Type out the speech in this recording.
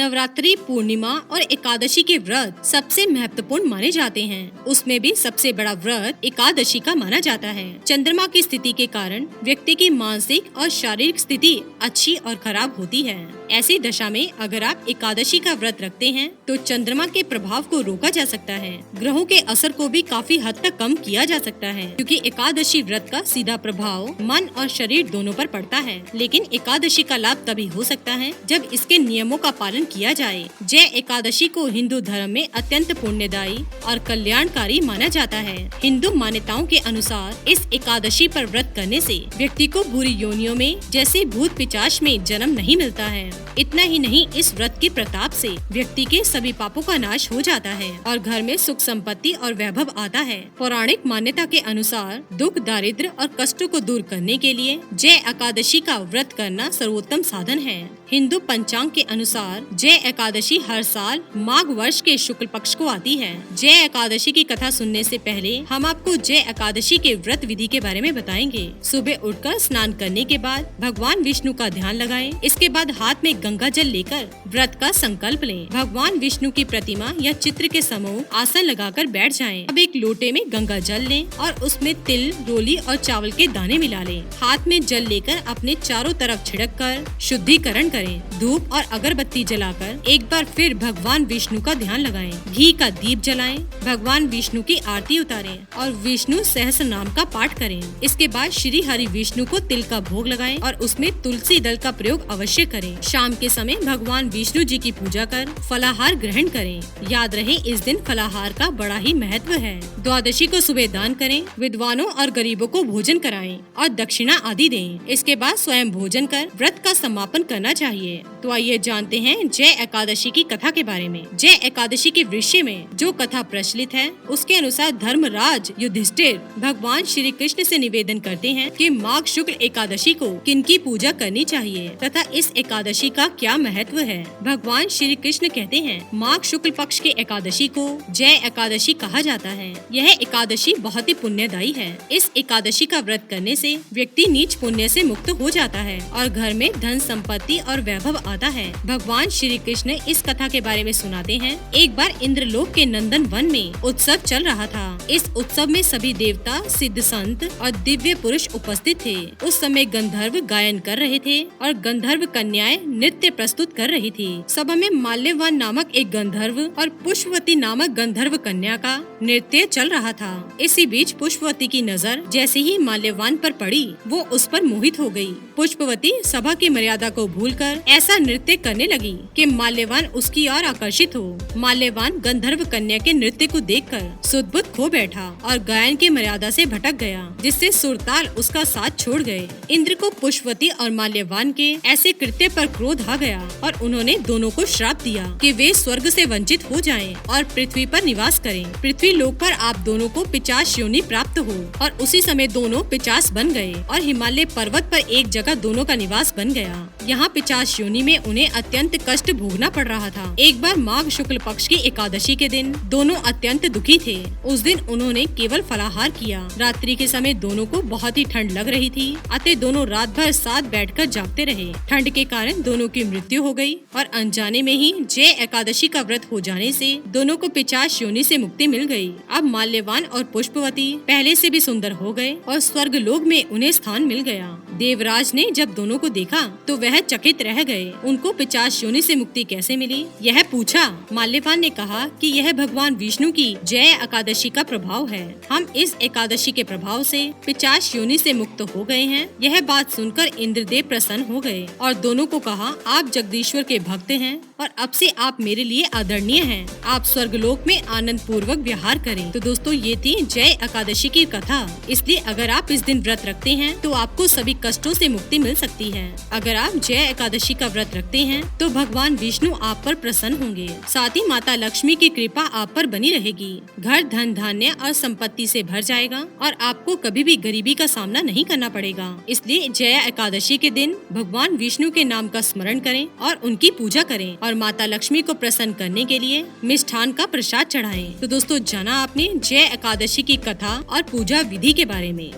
नवरात्रि, पूर्णिमा और एकादशी के व्रत सबसे महत्वपूर्ण माने जाते हैं। उसमें भी सबसे बड़ा व्रत एकादशी का माना जाता है। चंद्रमा की स्थिति के कारण व्यक्ति की मानसिक और शारीरिक स्थिति अच्छी और खराब होती है। ऐसी दशा में अगर आप एकादशी का व्रत रखते हैं तो चंद्रमा के प्रभाव को रोका जा सकता है। ग्रहों के असर को भी काफी हद तक कम किया जा सकता है, क्योंकि एकादशी व्रत का सीधा प्रभाव मन और शरीर दोनों पर पड़ता है। लेकिन एकादशी का लाभ तभी हो सकता है जब इसके नियमों का पालन किया जाए। जय एकादशी को हिंदू धर्म में अत्यंत पुण्यदायी और कल्याणकारी माना जाता है। हिंदू मान्यताओं के अनुसार इस एकादशी पर व्रत करने से व्यक्ति को बुरी योनियों में जैसे भूत पिशाच में जन्म नहीं मिलता है। इतना ही नहीं, इस व्रत के प्रताप से व्यक्ति के सभी पापों का नाश हो जाता है और घर में सुख संपत्ति और वैभव आता है। पौराणिक मान्यता के अनुसार दुख, दारिद्र्य और कष्टों को दूर करने के लिए जय एकादशी का व्रत करना सर्वोत्तम साधन है। हिंदू पंचांग के अनुसार जय एकादशी हर साल माघ वर्ष के शुक्ल पक्ष को आती है। जय एकादशी की कथा सुनने से पहले हम आपको जय एकादशी के व्रत विधि के बारे में बताएंगे। सुबह उठकर स्नान करने के बाद भगवान विष्णु का ध्यान लगाएं। इसके बाद हाथ में गंगा जल लेकर व्रत का संकल्प लें। भगवान विष्णु की प्रतिमा या चित्र के समूह आसन लगाकर बैठ जाएं। अब एक लोटे में गंगा जल लें और उसमें तिल, रोली और चावल के दाने मिला लें। हाथ में जल लेकर अपने चारों तरफ छिड़क कर शुद्धिकरण करें। धूप और अगरबत्ती जलाकर एक बार फिर भगवान विष्णु का ध्यान लगाएं। घी का दीप जलाएं, भगवान विष्णु की आरती उतारें और विष्णु सहस्त्र नाम का पाठ करें। इसके बाद श्री हरि विष्णु को तिल का भोग लगाएं और उसमें तुलसी दल का प्रयोग अवश्य करें। शाम के समय भगवान विष्णु जी की पूजा कर फलाहार ग्रहण करें। याद रहे, इस दिन फलाहार का बड़ा ही महत्व है। द्वादशी को सुबह दान करें, विद्वानों और गरीबों को भोजन कराएं और दक्षिणा आदि दें। इसके बाद स्वयं भोजन कर व्रत का समापन करना चाहिए। तो आइए जानते हैं जय एकादशी की कथा के बारे में। जय एकादशी के विषय में जो कथा प्रचलित है उसके अनुसार धर्मराज युधिष्ठिर भगवान श्री कृष्ण से निवेदन करते हैं कि माघ शुक्ल एकादशी को किनकी पूजा करनी चाहिए तथा इस एकादशी का क्या महत्व है। भगवान श्री कृष्ण कहते हैं, माघ शुक्ल पक्ष के एकादशी को जय एकादशी कहा जाता है। यह एकादशी बहुत ही पुण्यदायी है। इस एकादशी का व्रत करने से व्यक्ति नीच पुण्य से मुक्त हो जाता है और घर में धन संपत्ति और वैभव आता है। भगवान श्री कृष्ण इस कथा के बारे में सुनाते हैं। एक बार इंद्रलोक के नंदन वन में उत्सव चल रहा था। इस उत्सव में सभी देवता, सिद्ध संत और दिव्य पुरुष उपस्थित थे। उस समय गंधर्व गायन कर रहे थे और गंधर्व कन्याएं नृत्य प्रस्तुत कर रही थी। सभा में माल्यवान नामक एक गंधर्व और पुष्पवती नामक गंधर्व कन्या का नृत्य चल रहा था। इसी बीच पुष्पवती की नजर जैसे ही माल्यवान पर पड़ी, वो उस पर मोहित हो गई। पुष्पवती सभा की मर्यादा को भूलकर ऐसा नृत्य करने लगी कि माल्यवान उसकी ओर आकर्षित हो। माल्यवान गंधर्व कन्या के नृत्य को देखकर सुध-बुध खो बैठा और गायन की मर्यादा से भटक गया, जिससे सुरताल उसका साथ छोड़ गए। इंद्र को पुष्पवती और माल्यवान के ऐसे कृत्य पर क्रोध आ गया और उन्होंने दोनों को श्राप दिया कि वे स्वर्ग से वंचित हो जाएं और पृथ्वी पर निवास करें। पृथ्वी लोक पर आप दोनों को पिशाच योनि प्राप्त हो। और उसी समय दोनों पिशाच बन गए और हिमालय पर्वत पर एक जगह दोनों का निवास बन गया। यहाँ पिशाच योनि में उन्हें अत्यंत कष्ट भोगना पड़ रहा था। एक बार माघ शुक्ल पक्ष की एकादशी के दिन दोनों अत्यंत दुखी थे। उस दिन उन्होंने केवल फलाहार किया। रात्रि के समय दोनों को बहुत ही ठंड लग रही थी, अतः दोनों रात भर साथ बैठकर जागते रहे। ठंड के कारण दोनों की मृत्यु हो गई और अनजाने में ही जय एकादशी का व्रत हो जाने से दोनों को पिशाच योनि से मुक्ति मिल गई। अब माल्यवान और पुष्पवती पहले से भी सुंदर हो गए और स्वर्ग लोक में उन्हें स्थान मिल गया। देवराज ने जब दोनों को देखा तो वह चकित रह गए। उनको पिशाच योनि से मुक्ति कैसे मिली, यह पूछा। माल्यवान ने कहा कि यह भगवान विष्णु की जय एकादशी का प्रभाव है। हम इस एकादशी के प्रभाव से पिशाच योनि से मुक्त हो गए हैं। यह बात सुनकर इंद्रदेव प्रसन्न हो गए और दोनों को कहा, आप जगदीश्वर के भक्त हैं और अब से आप मेरे लिए आदरणीय हैं। आप स्वर्गलोक में आनंद पूर्वक विहार करें। तो दोस्तों, ये थी जय एकादशी की कथा। इसलिए अगर आप इस दिन व्रत रखते हैं तो आपको सभी कष्टों से मुक्ति मिल सकती है। अगर आप जय एकादशी का व्रत रखते हैं तो भगवान विष्णु आप पर प्रसन्न होंगे। साथ ही माता लक्ष्मी की कृपा आप पर बनी रहेगी। घर धन धान्य और संपत्ति से भर जाएगा और आपको कभी भी गरीबी का सामना नहीं करना पड़ेगा। इसलिए जय एकादशी के दिन भगवान विष्णु के नाम का स्मरण करें और उनकी पूजा करें और माता लक्ष्मी को प्रसन्न करने के लिए मिष्ठान का प्रसाद चढ़ाएं। तो दोस्तों, जाना आपने जय एकादशी की कथा और पूजा विधि के बारे में।